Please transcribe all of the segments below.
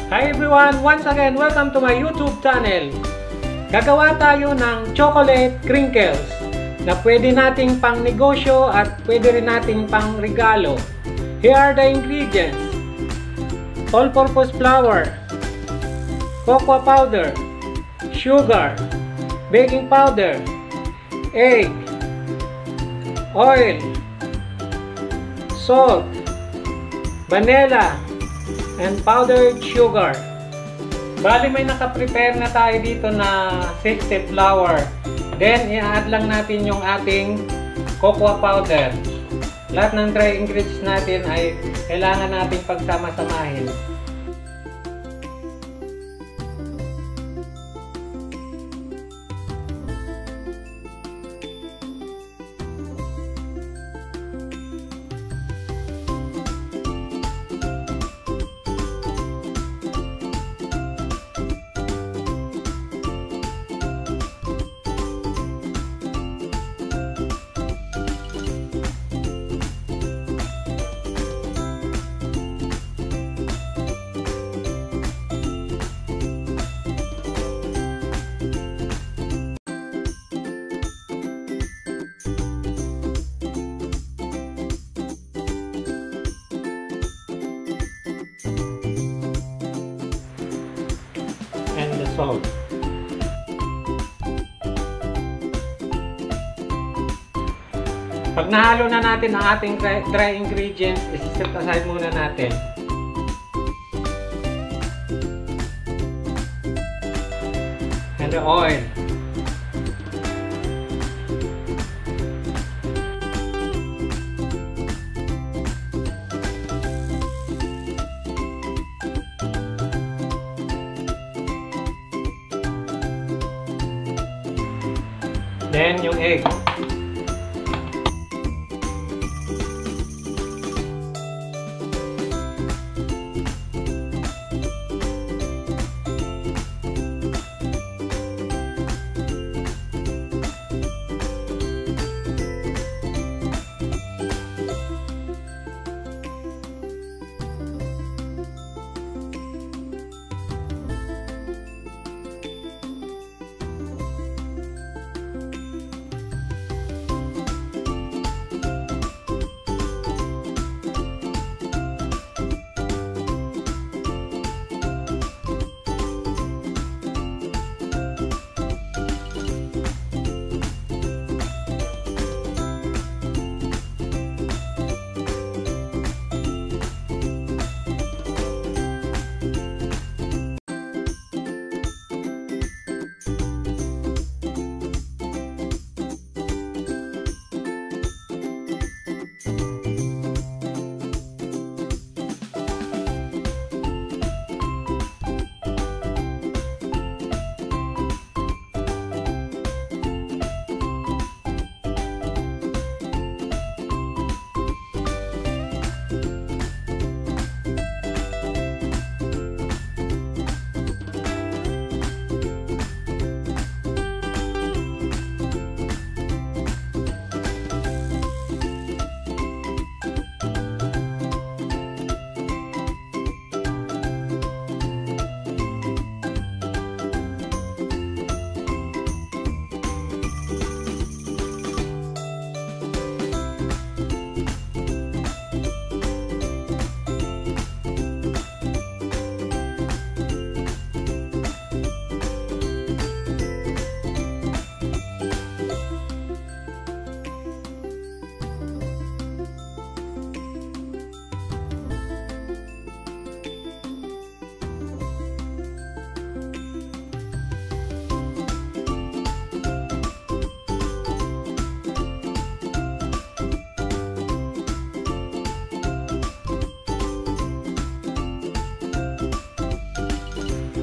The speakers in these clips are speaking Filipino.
Hi everyone! Once again, welcome to my YouTube channel. Gagawa tayo ng chocolate crinkles na pwede nating pang negosyo at pwede rin nating pang regalo. Here are the ingredients: all-purpose flour, cocoa powder, sugar, baking powder, egg, oil, salt, vanilla, and powdered sugar. Bali may naka-prepare na tayo dito na SIFT flour. Then i-add lang natin yung ating cocoa powder. Lahat ng dry ingredients natin ay kailangan natin pagsama-samahin. And the salt. Pag nahalo na natin ang ating dry ingredients, i-set aside muna natin. And the oil. Then yung egg.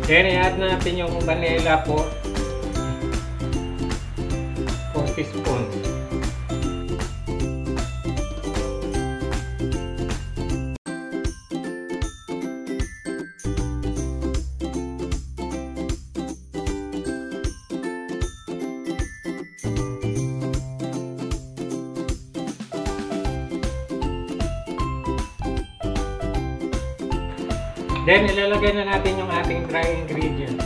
Then i-add natin yung vanilla po. 4 teaspoons. Then, ilalagay na natin yung ating dry ingredients.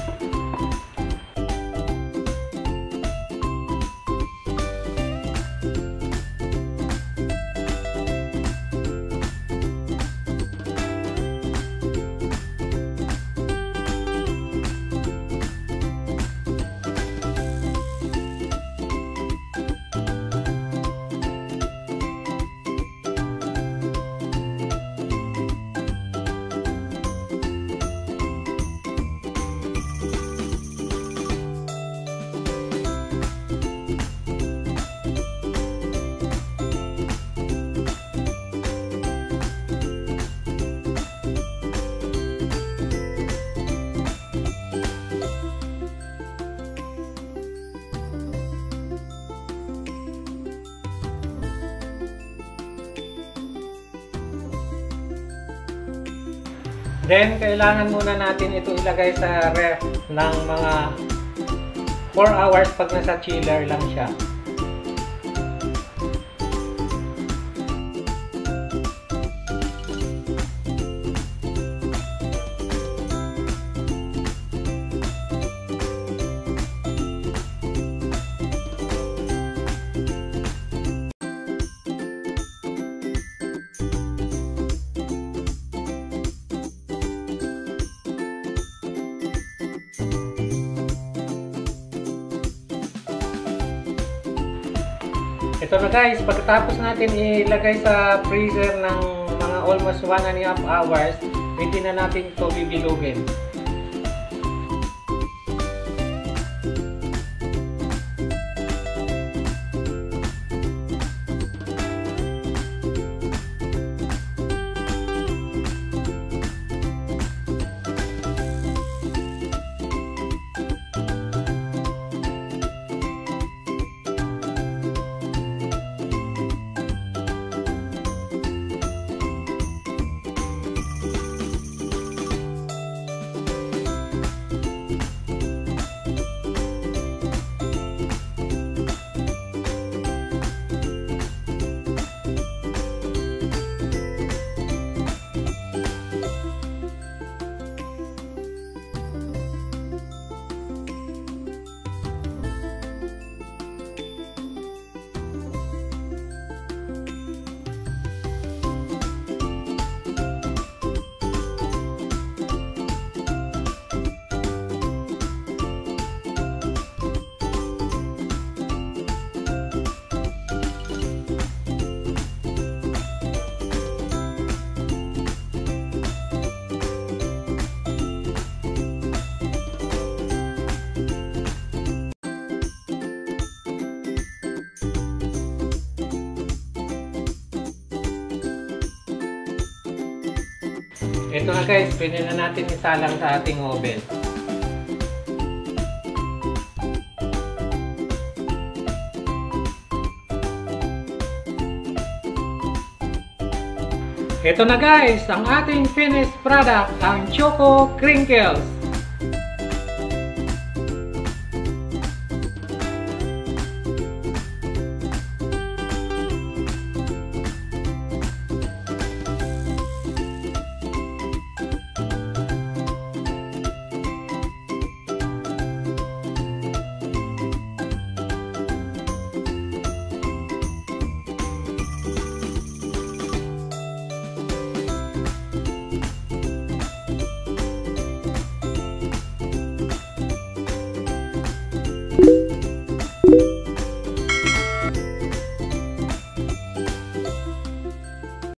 Then, kailangan muna natin ito ilagay sa ref ng mga 4 hours pag nasa chiller lang siya. Ito na guys, pagkatapos natin ilagay sa freezer ng mga almost 1.5 hours, pwede na natin ito bibilugin. Ito na guys, pwede na natin isalang sa ating oven. Ito na guys, ang ating finished product, ang Choco Crinkles.